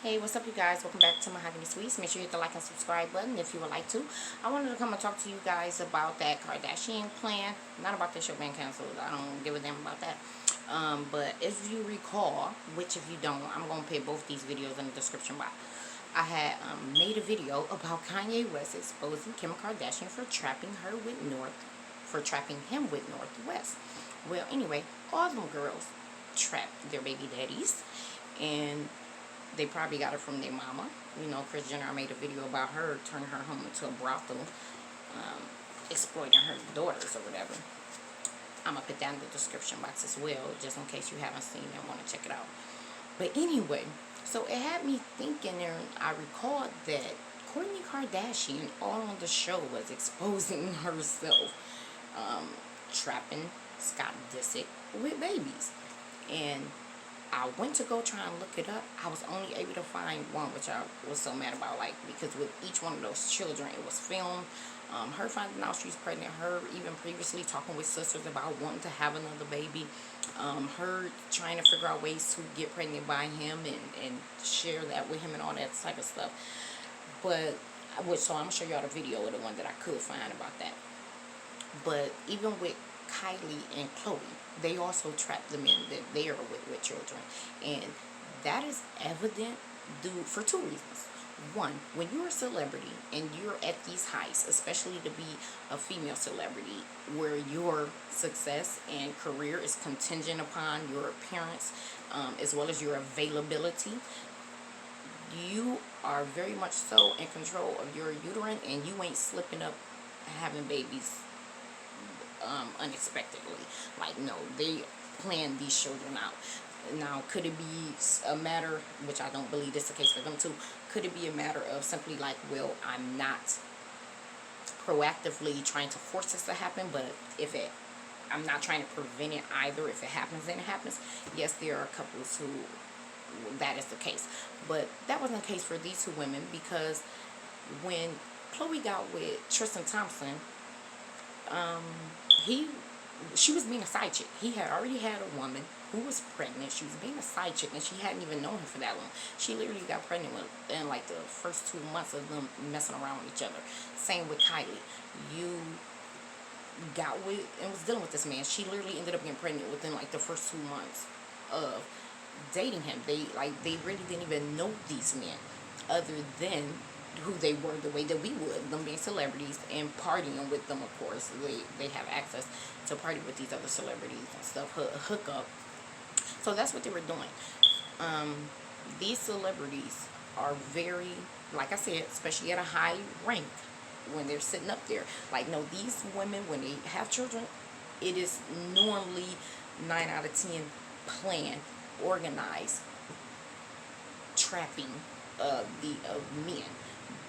Hey, what's up, you guys? Welcome back to Mahogany Sweets. Make sure you hit the like and subscribe button if you would like to. I wanted to come and talk to you guys about that Kardashian plan. Not about the show being canceled. I don't give a damn about that. But if you recall, which if you don't, I'm going to put both these videos in the description box. I had made a video about Kanye West exposing Kim Kardashian for trapping him with Northwest. Well, anyway, all them girls trapped their baby daddies, and they probably got it from their mama. You know, Kris Jenner made a video about her turning her home into a brothel, exploiting her daughters or whatever. I'm going to put that in the description box as well, just in case you haven't seen it and want to check it out. But anyway, so it had me thinking, and I recalled that Kourtney Kardashian, all on the show, was exposing herself, trapping Scott Disick with babies. And I went to go try and look it up. I was only able to find one, which I was so mad about, like, because with each one of those children, it was filmed. Her finding out she's pregnant, her even previously talking with sisters about wanting to have another baby, her trying to figure out ways to get pregnant by him and share that with him and all that type of stuff. But, so I'm going to show y'all the video of the one that I could find about that. But even with Kylie and Khloe, they also trap the men that they are with children. And that is evident for two reasons. One, when you're a celebrity and you're at these heights, especially to be a female celebrity, where your success and career is contingent upon your appearance, as well as your availability, you are very much so in control of your uterine, and you ain't slipping up having babies unexpectedly. Like, no, they plan these children out. Now, could it be a matter, which I don't believe this is the case for them too, could it be a matter of simply like, well, I'm not proactively trying to force this to happen, but I'm not trying to prevent it either. If it happens, then it happens. Yes, there are couples who that is the case, but that wasn't the case for these two women, because when Khloe got with Tristan Thompson, she was being a side chick. He had already had a woman who was pregnant. She was being a side chick, and she hadn't even known him for that long. She literally got pregnant in like the first 2 months of them messing around with each other. Same with Kylie. You got with and was dealing with this man. She literally ended up getting pregnant within like the first 2 months of dating him. They really didn't even know these men, other than who they were, the way that we would, them being celebrities and partying with them. Of course, they have access to party with these other celebrities and stuff, hook up. So that's what they were doing. These celebrities are very, like I said, especially at a high rank, when they're sitting up there. Like, no, these women, when they have children, it is normally 9 out of 10 planned, organized trapping of men.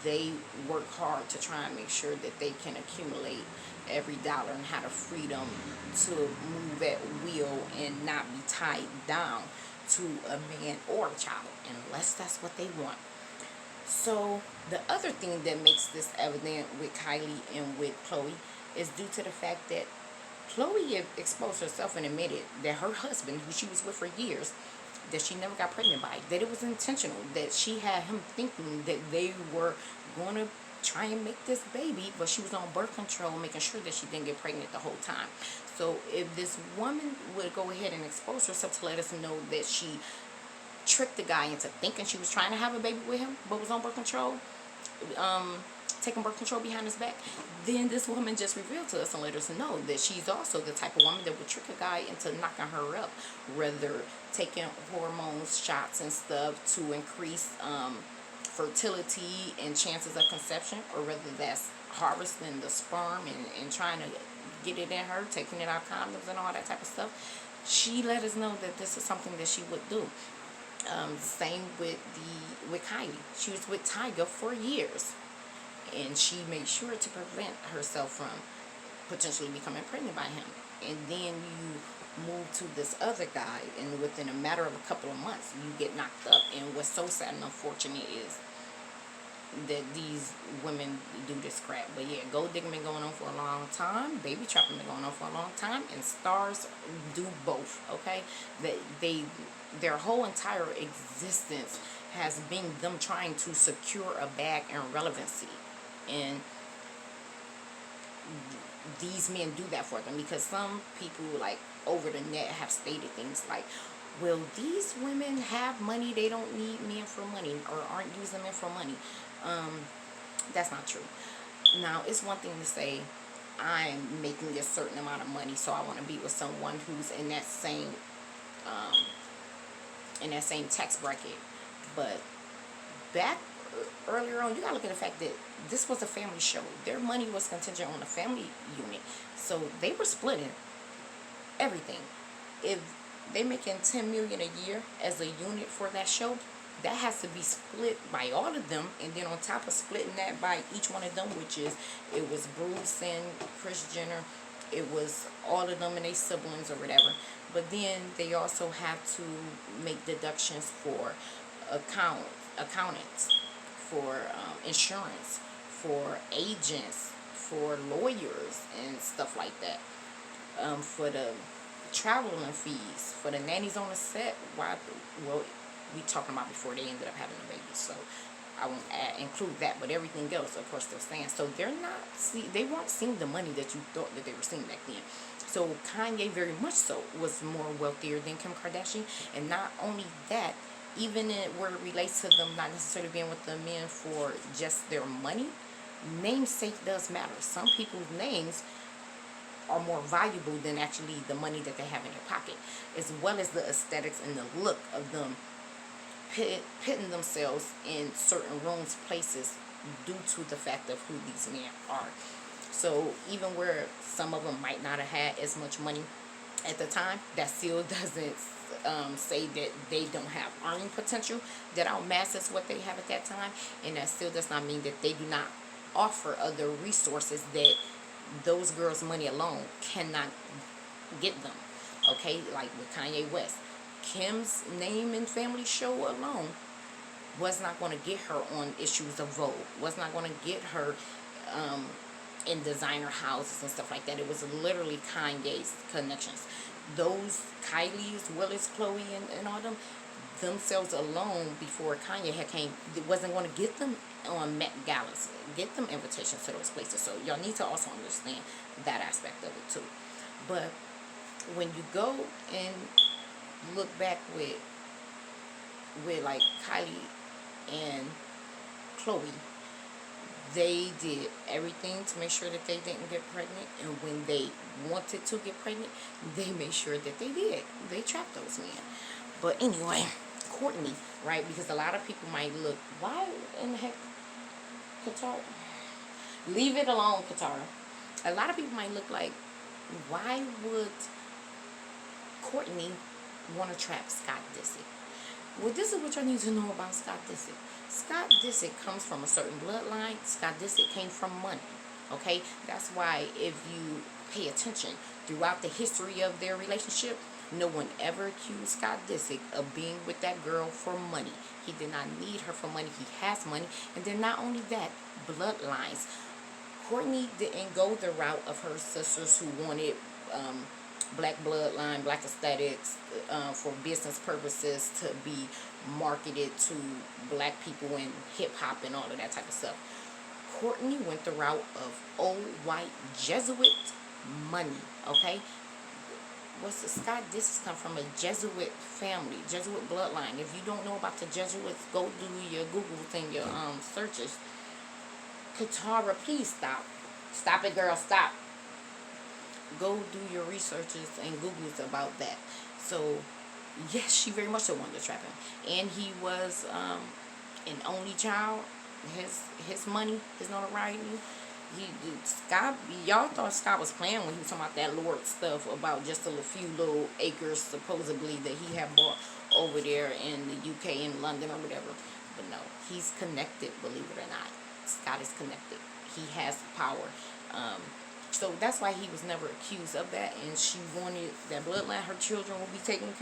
They work hard to try and make sure that they can accumulate every dollar and have the freedom to move at will and not be tied down to a man or a child, unless that's what they want. So the other thing that makes this evident with Kylie and with Khloe is due to the fact that Khloe exposed herself and admitted that her husband, who she was with for years, that she never got pregnant by, that it was intentional, that she had him thinking that they were going to try and make this baby, but she was on birth control, making sure that she didn't get pregnant the whole time. So if this woman would go ahead and expose herself to let us know that she tricked the guy into thinking she was trying to have a baby with him, but was on birth control, taking birth control behind his back, then this woman just revealed to us and let us know that she's also the type of woman that would trick a guy into knocking her up, whether taking hormones, shots and stuff to increase fertility and chances of conception, or whether that's harvesting the sperm and trying to get it in her, taking it out condoms and all that type of stuff. She let us know that this is something that she would do. Same with Kylie. She was with Tyga for years, and she made sure to prevent herself from potentially becoming pregnant by him. And then you move to this other guy, and within a matter of a couple of months, you get knocked up. And what's so sad and unfortunate is that these women do this crap. But yeah, gold digging been going on for a long time. Baby trapping been going on for a long time, and stars do both. Okay, their whole entire existence has been them trying to secure a bag and relevancy, and these men do that for them, because some people like over the net have stated things like, well, these women have money, they don't need men for money, or aren't using men for money. That's not true. Now, it's one thing to say, I'm making a certain amount of money, so I want to be with someone who's in that same tax bracket. But back earlier on, you gotta look at the fact that this was a family show. Their money was contingent on the family unit, so they were splitting everything. If they making $10 million a year as a unit for that show, that has to be split by all of them, and then on top of splitting that by each one of them, which is, it was Bruce and Kris Jenner, it was all of them and their siblings or whatever. But then they also have to make deductions for accountants, for insurance, for agents, for lawyers and stuff like that, for the traveling fees, for the nannies on the set. Well, we talking about before they ended up having a baby, so I won't include that. But everything else, of course, they're saying. So they weren't seeing the money that you thought that they were seeing back then. So Kanye very much so was more wealthier than Kim Kardashian, and not only that, even where it relates to them not necessarily being with the men for just their money, namesake does matter. Some people's names are more valuable than actually the money that they have in their pocket, as well as the aesthetics and the look of them pitting themselves in certain rooms, places, due to the fact of who these men are. So even where some of them might not have had as much money at the time, that still doesn't say that they don't have earning potential that outmasses what they have at that time, and that still does not mean that they do not offer other resources that those girls' money alone cannot get them. Okay, like with Kanye West, Kim's name and family show alone was not going to get her on issues of Vogue, was not going to get her in designer houses and stuff like that. It was literally Kanye's connections. Those Kylie's, Willis, Chloe, and all them, themselves alone, before Kanye had came, it wasn't going to get them on Met Galas, get them invitations to those places. So y'all need to also understand that aspect of it too. But when you go and look back with like Kylie and Chloe, they did everything to make sure that they didn't get pregnant, and when they wanted to get pregnant, they made sure that they did. They trapped those men. But anyway, Kourtney, right? Because a lot of people might look, why in the heck, Qatar? Leave it alone, Qatar. A lot of people might look like, why would Kourtney want to trap Scott Disick? Well, this is what y'all need to know about Scott Disick. Scott Disick comes from a certain bloodline. Scott Disick came from money. Okay? That's why if you pay attention throughout the history of their relationship, no one ever accused Scott Disick of being with that girl for money. He did not need her for money. He has money. And then not only that, bloodlines. Kourtney didn't go the route of her sisters who wanted black bloodline, black aesthetics for business purposes to be marketed to black people in hip-hop and all of that type of stuff. Kourtney went the route of old white Jesuit money, okay? What's the Scott Disick come from a Jesuit family, Jesuit bloodline. If you don't know about the Jesuits, go do your Googles and your searches. Katara, please stop. Stop it, girl, stop. Go do your researches and Googles about that. So, yes, she very much so wanted to trap him. And he was an only child. His money, his notoriety. Scott, y'all thought Scott was playing when he was talking about that Lord stuff about just a few little acres supposedly that he had bought over there in the UK, in London or whatever. But no, he's connected, believe it or not. Scott is connected. He has power. So that's why he was never accused of that, and she wanted that bloodline, her children will be taken care of.